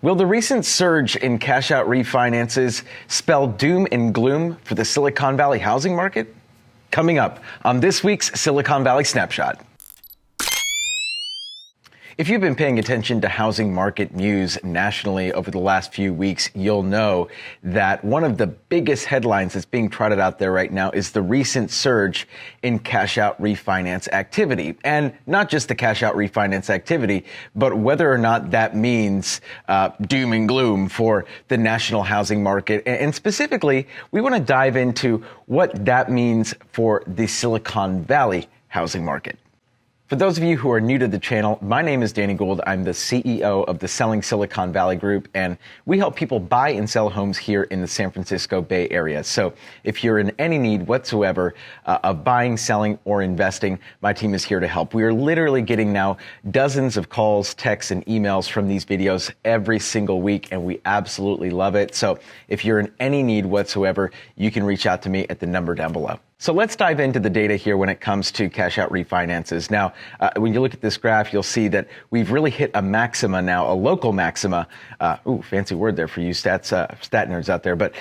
Will the recent surge in cash-out refinances spell doom and gloom for the Silicon Valley housing market? Coming up on this week's Silicon Valley Snapshot. If you've been paying attention to housing market news nationally over the last few weeks, you'll know that one of the biggest headlines that's being trotted out there right now is the recent surge in cash-out refinance activity. And not just the cash-out refinance activity, but whether or not that means doom and gloom for the national housing market. And specifically, we want to dive into what that means for the Silicon Valley housing market. For those of you who are new to the channel, my name is Danny Gould. I'm the CEO of the Selling Silicon Valley Group, and we help people buy and sell homes here in the San Francisco Bay Area. So if you're in any need whatsoever of buying, selling, or investing, my team is here to help. We are literally getting now dozens of calls, texts, and emails from these videos every single week, and we absolutely love it. So if you're in any need whatsoever, you can reach out to me at the number down below. So let's dive into the data here when it comes to cash-out refinances. Now, when you look at this graph, you'll see that we've really hit a maxima now, a local maxima. Fancy word there for you stat nerds out there. But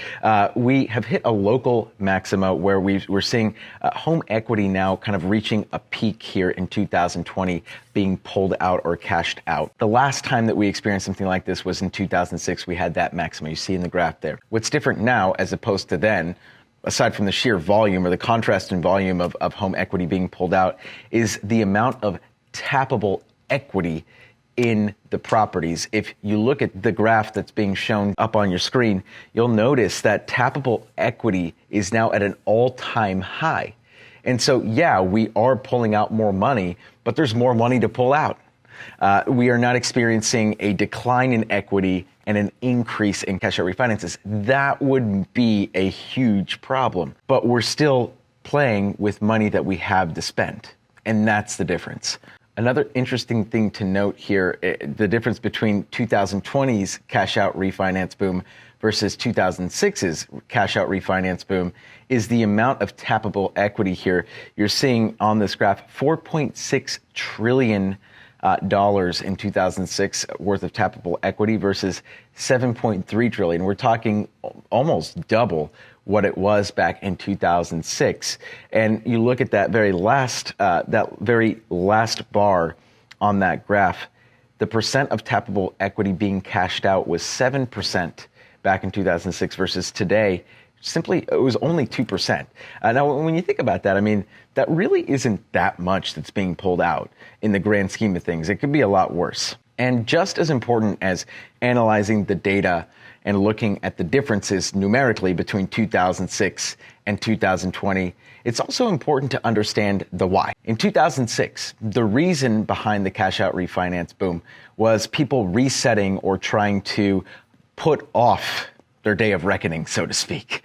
we have hit a local maxima where we're seeing home equity now kind of reaching a peak here in 2020, being pulled out or cashed out. The last time that we experienced something like this was in 2006. We had that maxima you see in the graph there. What's different now as opposed to then, aside from the sheer volume or the contrast in volume of home equity being pulled out, is the amount of tappable equity in the properties. If you look at the graph that's being shown up on your screen, you'll notice that tappable equity is now at an all-time high. And so, yeah, we are pulling out more money, but there's more money to pull out. We are not experiencing a decline in equity and an increase in cash-out refinances. That would be a huge problem. But we're still playing with money that we have to spend, and that's the difference. Another interesting thing to note here, the difference between 2020's cash-out refinance boom versus 2006's cash-out refinance boom is the amount of tappable equity here. You're seeing on this graph $4.6 trillion in 2006 worth of tappable equity versus 7.3 trillion. We're talking almost double what it was back in 2006. And you look at that very last bar on that graph, the percent of tappable equity being cashed out was 7% back in 2006 versus today. It was only 2%. Now, when you think about that, I mean, that really isn't that much that's being pulled out in the grand scheme of things. It could be a lot worse. And just as important as analyzing the data and looking at the differences numerically between 2006 and 2020, it's also important to understand the why. In 2006, the reason behind the cash-out refinance boom was people resetting or trying to put off their day of reckoning, so to speak.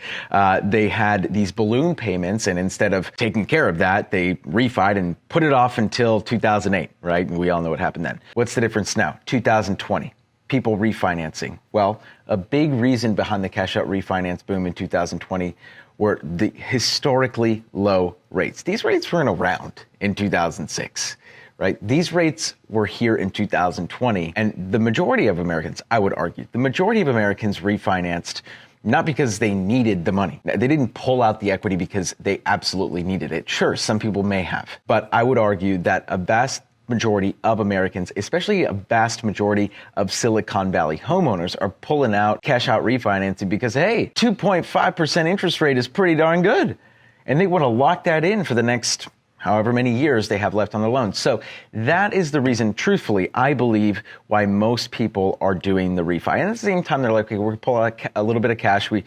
They had these balloon payments, and instead of taking care of that, they refied and put it off until 2008, right? And we all know what happened then. What's the difference now? 2020, people refinancing. Well, a big reason behind the cash-out refinance boom in 2020 were the historically low rates. These rates weren't around in 2006. Right? These rates were here in 2020, and the majority of Americans, I would argue, the majority of Americans refinanced not because they needed the money. They didn't pull out the equity because they absolutely needed it. Sure, some people may have, but I would argue that a vast majority of Americans, especially a vast majority of Silicon Valley homeowners, are pulling out cash-out refinancing because, hey, 2.5% interest rate is pretty darn good, and they want to lock that in for the next however many years they have left on their loans. So that is the reason, truthfully, I believe, why most people are doing the refi. And at the same time, they're like, okay, we're going to pull out a little bit of cash. We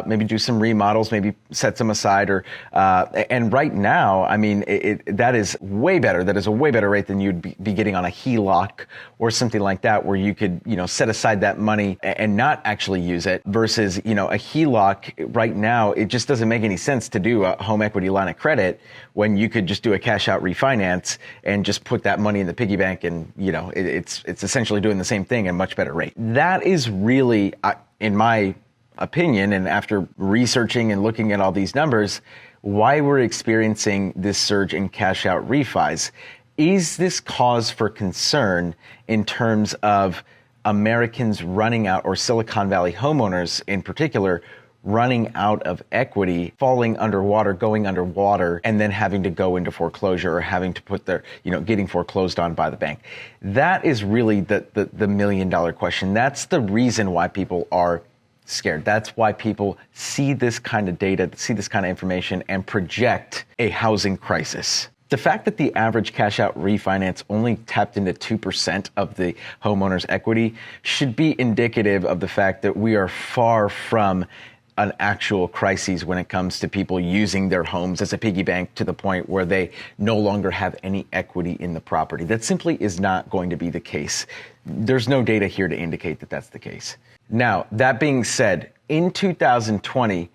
maybe do some remodels, maybe set some aside. And right now, I mean, that is way better. That is a way better rate than you'd be getting on a HELOC or something like that, where you could, set aside that money and not actually use it versus, a HELOC right now. It just doesn't make any sense to do a home equity line of credit when you could just do a cash out refinance and just put that money in the piggy bank, and it's essentially doing the same thing at a much better rate. That is really, in my opinion, and after researching and looking at all these numbers, why we're experiencing this surge in cash out refis. Is this cause for concern in terms of Americans running out, or Silicon Valley homeowners in particular, running out of equity, falling underwater, going underwater, and then having to go into foreclosure or having to put their, getting foreclosed on by the bank. That is really the million-dollar question. That's the reason why people are scared. That's why people see this kind of data, see this kind of information, and project a housing crisis. The fact that the average cash-out refinance only tapped into 2% of the homeowner's equity should be indicative of the fact that we are far from an actual crisis when it comes to people using their homes as a piggy bank to the point where they no longer have any equity in the property. That simply is not going to be the case. There's no data here to indicate that that's the case. Now, that being said, in 2020,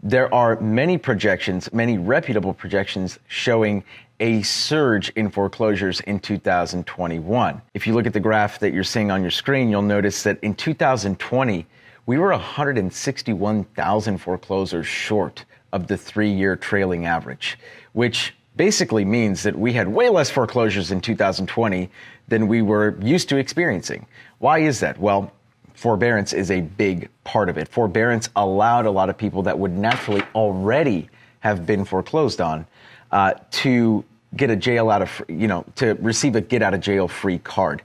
there are many projections, many reputable projections showing a surge in foreclosures in 2021. If you look at the graph that you're seeing on your screen, you'll notice that in 2020, we were 161,000 foreclosures short of the 3-year trailing average, which basically means that we had way less foreclosures in 2020 than we were used to experiencing. Why is that? Well, forbearance is a big part of it. Forbearance allowed a lot of people that would naturally already have been foreclosed on to get a to receive a get out of jail free card.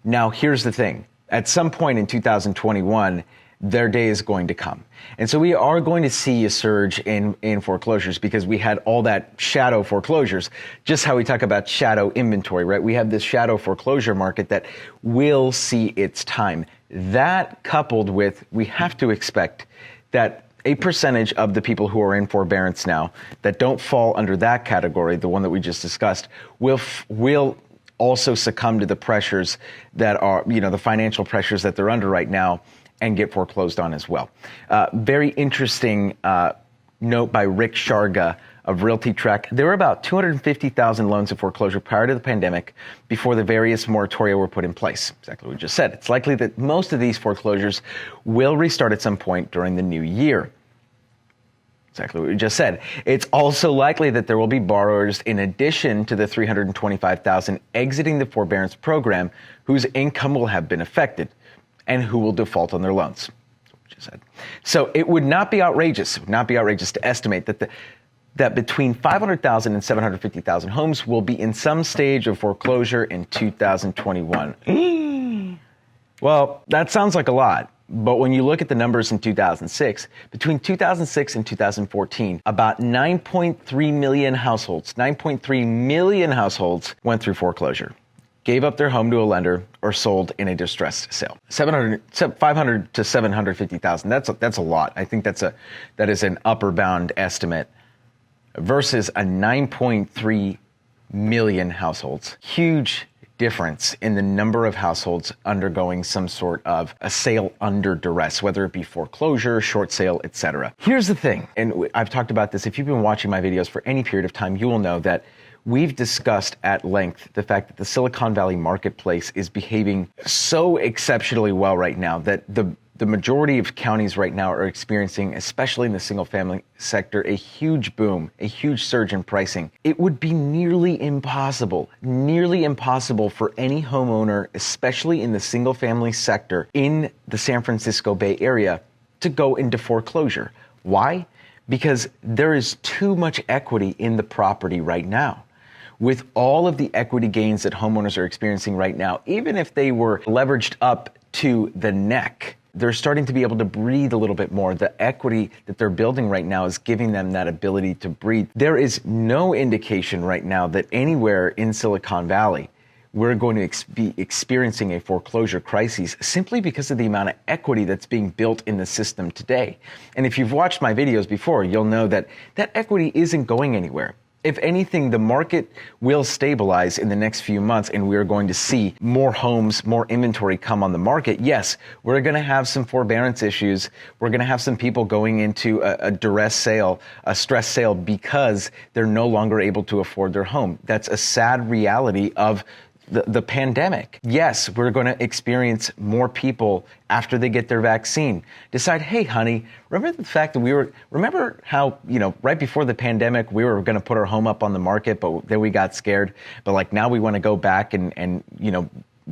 Now, here's the thing. At some point in 2021, their day is going to come. And so we are going to see a surge in foreclosures because we had all that shadow foreclosures, just how we talk about shadow inventory, right? We have this shadow foreclosure market that will see its time. That coupled with, we have to expect that a percentage of the people who are in forbearance now that don't fall under that category, the one that we just discussed, will also succumb to the pressures that are, the financial pressures that they're under right now, and get foreclosed on as well. Very interesting note by Rick Sharga of Realty Track. There were about 250,000 loans in foreclosure prior to the pandemic before the various moratoria were put in place. Exactly what we just said. It's likely that most of these foreclosures will restart at some point during the new year. Exactly what we just said. It's also likely that there will be borrowers in addition to the 325,000 exiting the forbearance program whose income will have been affected and who will default on their loans. So it would not be outrageous, to estimate that between 500,000 and 750,000 homes will be in some stage of foreclosure in 2021. Well, that sounds like a lot, but when you look at the numbers in 2006, between 2006 and 2014, about 9.3 million households went through foreclosure, gave up their home to a lender, or sold in a distressed sale. 500 to 750,000. That's a lot. I think that is an upper bound estimate versus a 9.3 million households. Huge difference in the number of households undergoing some sort of a sale under duress, whether it be foreclosure, short sale, etc. Here's the thing, and I've talked about this. If you've been watching my videos for any period of time, you will know that we've discussed at length the fact that the Silicon Valley marketplace is behaving so exceptionally well right now that the majority of counties right now are experiencing, especially in the single family sector, a huge boom, a huge surge in pricing. It would be nearly impossible for any homeowner, especially in the single family sector in the San Francisco Bay Area, to go into foreclosure. Why? Because there is too much equity in the property right now. With all of the equity gains that homeowners are experiencing right now, even if they were leveraged up to the neck, they're starting to be able to breathe a little bit more. The equity that they're building right now is giving them that ability to breathe. There is no indication right now that anywhere in Silicon Valley we're going to be experiencing a foreclosure crisis simply because of the amount of equity that's being built in the system today. And if you've watched my videos before, you'll know that that equity isn't going anywhere. If anything, the market will stabilize in the next few months and we're going to see more homes, more inventory come on the market. Yes, we're going to have some forbearance issues. We're going to have some people going into a duress sale, a stress sale because they're no longer able to afford their home. That's a sad reality of the pandemic. Yes, we're going to experience more people after they get their vaccine decide, hey, honey, remember the fact that remember how, right before the pandemic, we were going to put our home up on the market, but then we got scared. But now we want to go back and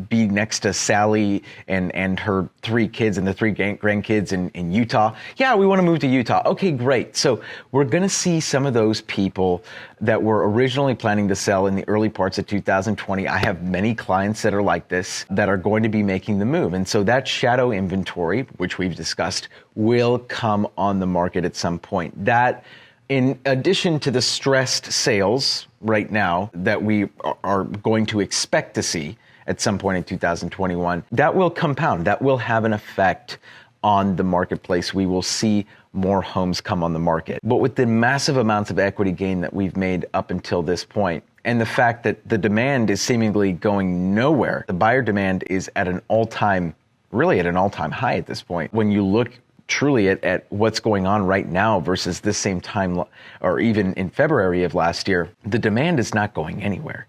be next to Sally and her 3 kids and the 3 grandkids in Utah. Yeah, we want to move to Utah. Okay, great. So we're going to see some of those people that were originally planning to sell in the early parts of 2020. I have many clients that are like this that are going to be making the move. And so that shadow inventory, which we've discussed, will come on the market at some point. That, in addition to the stressed sales right now that we are going to expect to see at some point in 2021, that will compound. That will have an effect on the marketplace. We will see more homes come on the market. But with the massive amounts of equity gain that we've made up until this point, and the fact that the demand is seemingly going nowhere, the buyer demand is at an all-time high at this point. When you look truly at what's going on right now versus this same time, or even in February of last year, the demand is not going anywhere.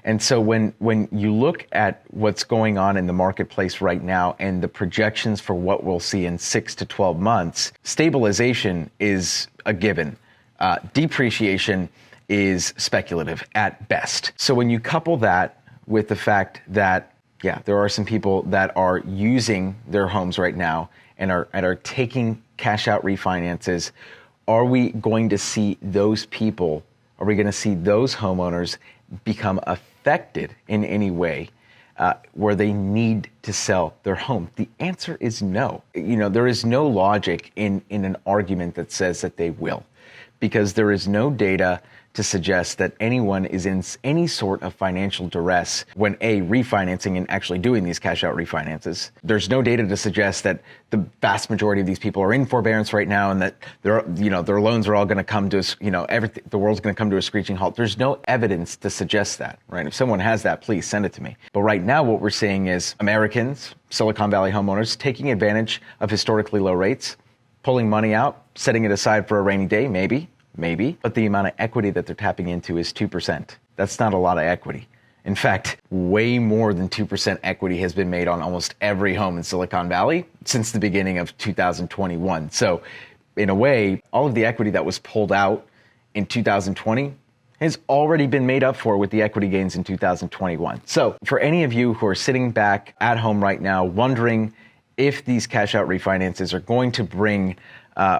And so when you look at what's going on in the marketplace right now and the projections for what we'll see in 6 to 12 months, stabilization is a given. Depreciation is speculative at best. So when you couple that with the fact that, yeah, there are some people that are using their homes right now and are taking cash-out refinances, are we going to see those people, are we going to see those homeowners become affected in any way where they need to sell their home? The answer is no. There is no logic in an argument that says that they will, because there is no data to suggest that anyone is in any sort of financial duress when refinancing and actually doing these cash-out refinances. There's no data to suggest that the vast majority of these people are in forbearance right now and that their loans are all going to come to the world's going to come to a screeching halt. There's no evidence to suggest that, right? If someone has that, please send it to me. But right now, what we're seeing is Americans, Silicon Valley homeowners, taking advantage of historically low rates, pulling money out, setting it aside for a rainy day, maybe, but the amount of equity that they're tapping into is 2%. That's not a lot of equity. In fact, way more than 2% equity has been made on almost every home in Silicon Valley since the beginning of 2021. So in a way, all of the equity that was pulled out in 2020 has already been made up for with the equity gains in 2021. So for any of you who are sitting back at home right now wondering if these cash-out refinances are going to bring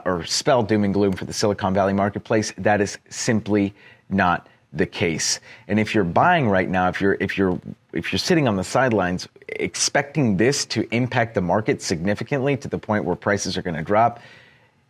or spell doom and gloom for the Silicon Valley marketplace, that is simply not the case. And if you're buying right now, if you're sitting on the sidelines expecting this to impact the market significantly to the point where prices are going to drop,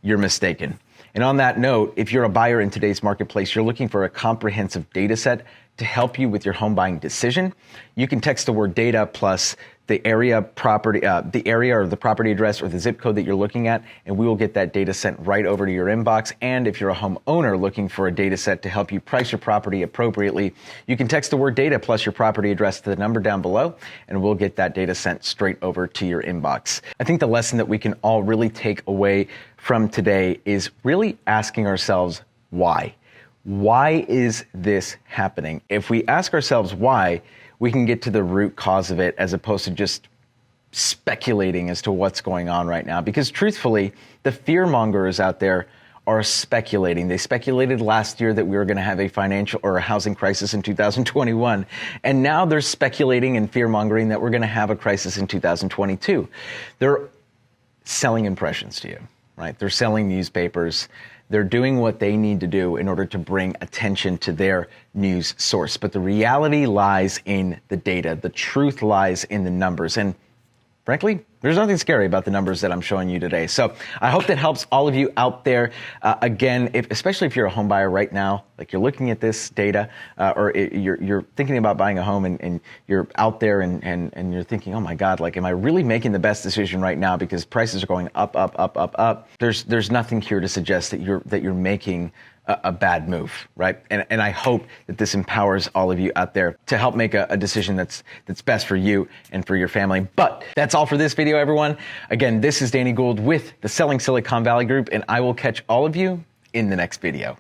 you're mistaken. And on that note, if you're a buyer in today's marketplace, you're looking for a comprehensive data set to help you with your home buying decision, you can text the word data plus the area or the property address or the zip code that you're looking at, and we will get that data sent right over to your inbox. And if you're a homeowner looking for a data set to help you price your property appropriately, you can text the word data plus your property address to the number down below, and we'll get that data sent straight over to your inbox. I think the lesson that we can all really take away from today is really asking ourselves why. Why is this happening? If we ask ourselves why, we can get to the root cause of it as opposed to just speculating as to what's going on right now. Because truthfully, the fear mongers out there are speculating. They speculated last year that we were going to have a financial or a housing crisis in 2021. And now they're speculating and fear mongering that we're going to have a crisis in 2022. They're selling impressions to you, right? They're selling newspapers. They're doing what they need to do in order to bring attention to their news source. But the reality lies in the data. The truth lies in the numbers. And frankly, there's nothing scary about the numbers that I'm showing you today. So I hope that helps all of you out there. Again, especially if you're a home buyer right now, like you're looking at this data, or you're thinking about buying a home and you're out there and you're thinking, oh my God, like, am I really making the best decision right now because prices are going up, up, up, up, up? There's nothing here to suggest that you're making a bad move, right? And I hope that this empowers all of you out there to help make a decision that's best for you and for your family. But that's all for this video, everyone. Again, this is Danny Gould with the Selling Silicon Valley Group, and I will catch all of you in the next video.